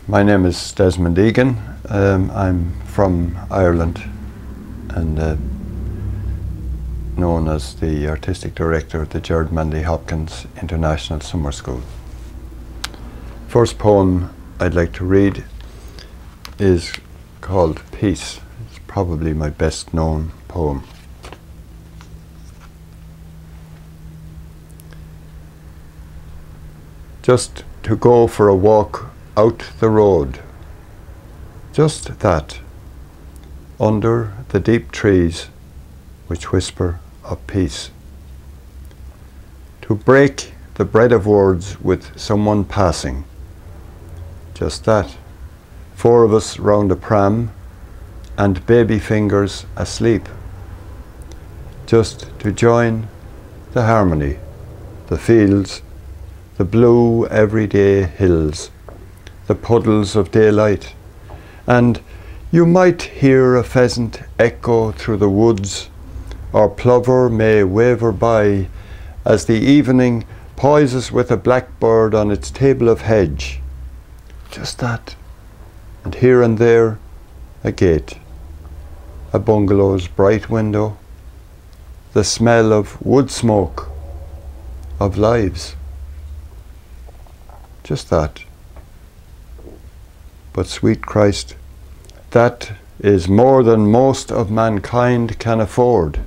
My name is Desmond Egan. I'm from Ireland and known as the Artistic Director of the Gerard Manley Hopkins International Summer School. First poem I'd like to read is called Peace. It's probably my best known poem. Just to go for a walk out the road, just that, under the deep trees which whisper of peace. To break the bread of words with someone passing, just that, 4 of us round a pram and baby fingers asleep. Just to join the harmony, the fields, the blue everyday hills, the puddles of daylight, and you might hear a pheasant echo through the woods, or plover may waver by as the evening poises with a blackbird on its table of hedge. Just that, and here and there a gate, a bungalow's bright window, the smell of wood smoke, of lives. Just that. But sweet Christ, that is more than most of mankind can afford,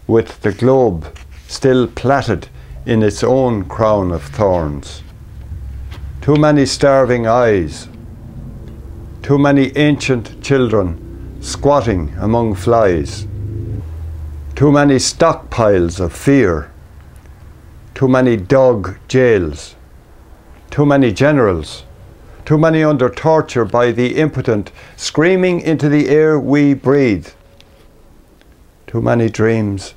with the globe still plaited in its own crown of thorns. Too many starving eyes, too many ancient children squatting among flies, too many stockpiles of fear, too many dog jails, too many generals, too many under torture by the impotent, screaming into the air we breathe. Too many dreams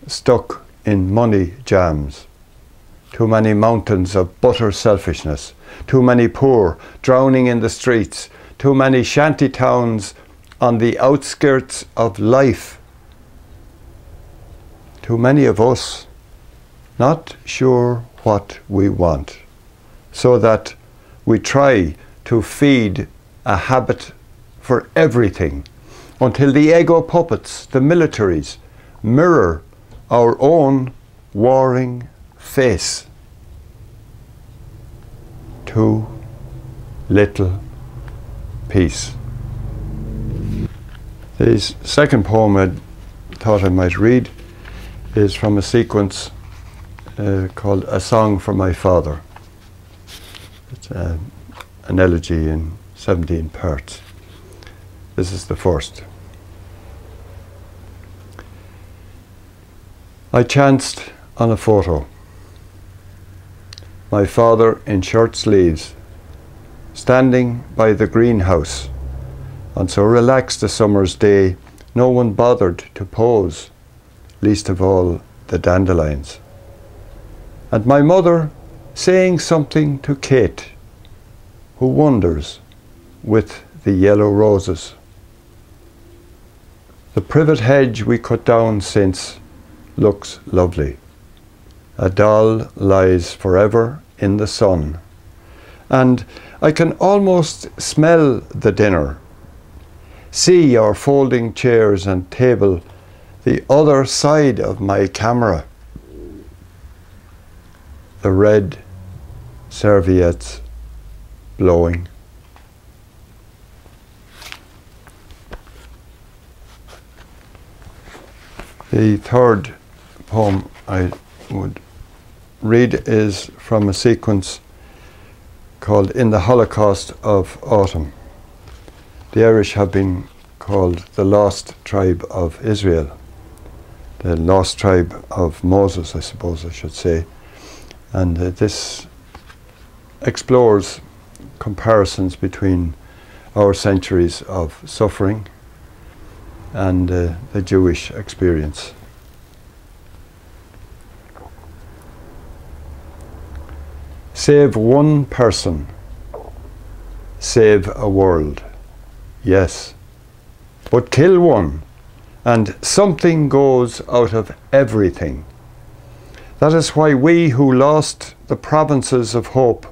stuck in money jams. Too many mountains of butter selfishness. Too many poor drowning in the streets. Too many shanty towns on the outskirts of life. Too many of us not sure what we want, so that we try to feed a habit for everything until the ego puppets, the militaries, mirror our own warring face. Too little peace. The second poem I thought I might read is from a sequence called A Song for My Father. It's an elegy in 17 parts. This is the first. I chanced on a photo. My father in shirt sleeves, standing by the greenhouse on so relaxed a summer's day, no one bothered to pose, least of all the dandelions. And my mother saying something to Kate, who wanders with the yellow roses. The privet hedge we cut down since looks lovely. A doll lies forever in the sun, and I can almost smell the dinner. See our folding chairs and table, the other side of my camera. The red serviettes blowing. The third poem I would read is from a sequence called In the Holocaust of Autumn. The Irish have been called the lost tribe of Israel, the lost tribe of Moses, I suppose I should say. And this explores comparisons between our centuries of suffering and the Jewish experience. Save one person, save a world, yes, but kill one, and something goes out of everything. That is why we who lost the provinces of hope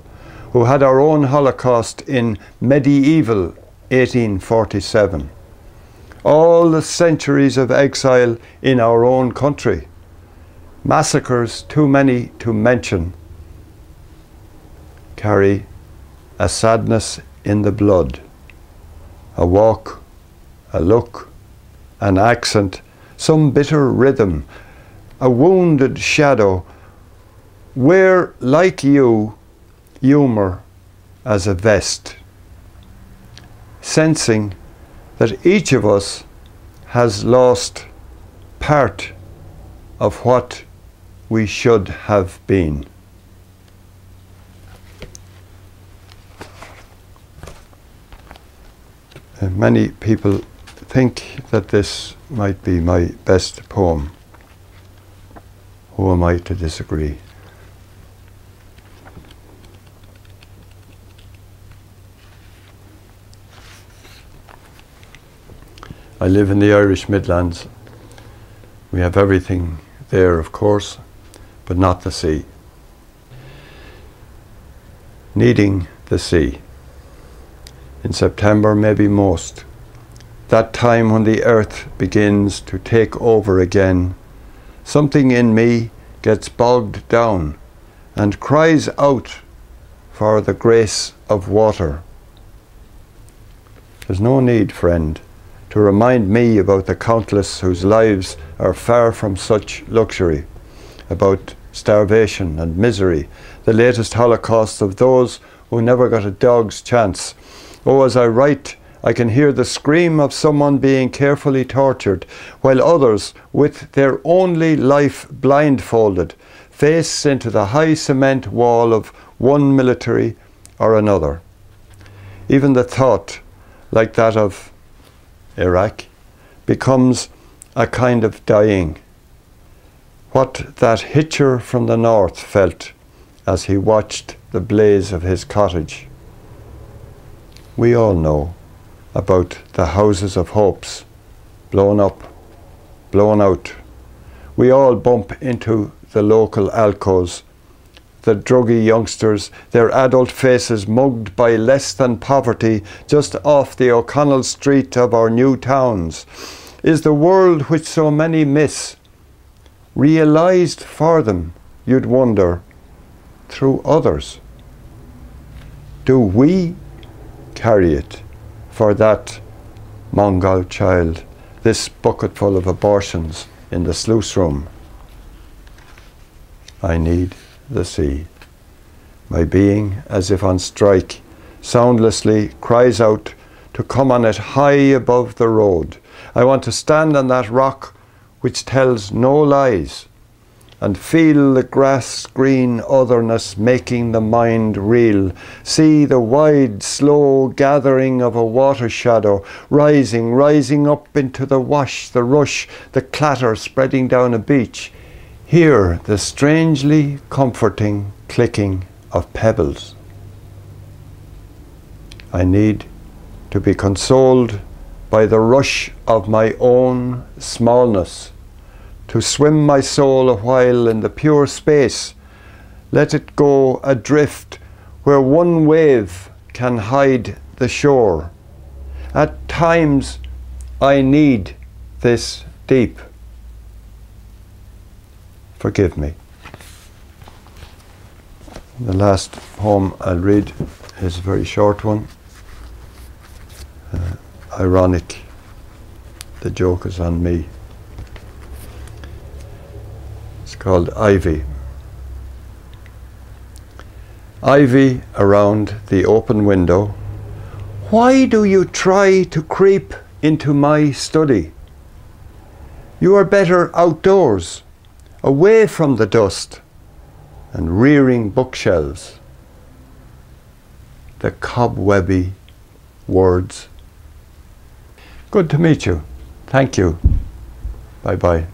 who had our own Holocaust in medieval 1847. All the centuries of exile in our own country. Massacres too many to mention carry a sadness in the blood, a walk, a look, an accent, some bitter rhythm, a wounded shadow, wear like you humour as a vest, sensing that each of us has lost part of what we should have been. Many people think that this might be my best poem. Who am I to disagree? I live in the Irish Midlands. We have everything there, of course, but not the sea. Needing the sea. In September, maybe most. That time when the earth begins to take over again, something in me gets bogged down and cries out for the grace of water. There's no need, friend, to remind me about the countless whose lives are far from such luxury, about starvation and misery, the latest holocausts of those who never got a dog's chance. Oh, as I write, I can hear the scream of someone being carefully tortured, while others, with their only life blindfolded, face into the high cement wall of one military or another. Even the thought, like that of Iraq, becomes a kind of dying. What that hitcher from the north felt as he watched the blaze of his cottage. We all know about the houses of hopes, blown up, blown out. We all bump into the local alcoves, the druggy youngsters, their adult faces mugged by less than poverty just off the O'Connell Street of our new towns. Is the world which so many miss realised for them, you'd wonder, through others? Do we carry it for that Mongol child, this bucketful of abortions in the sluice room? I need the sea. My being, as if on strike, soundlessly cries out to come on it high above the road. I want to stand on that rock which tells no lies, and feel the grass-green otherness making the mind reel. See the wide, slow gathering of a water shadow, rising up into the wash, the rush, the clatter spreading down a beach. Hear the strangely comforting clicking of pebbles. I need to be consoled by the rush of my own smallness, to swim my soul a while in the pure space, let it go adrift where one wave can hide the shore. At times I need this deep. Forgive me. The last poem I'll read is a very short one. Ironic. The joke is on me. It's called Ivy. Ivy around the open window. Why do you try to creep into my study? You are better outdoors, away from the dust and rearing bookshelves. The cobwebby words. Good to meet you. Thank you. Bye-bye.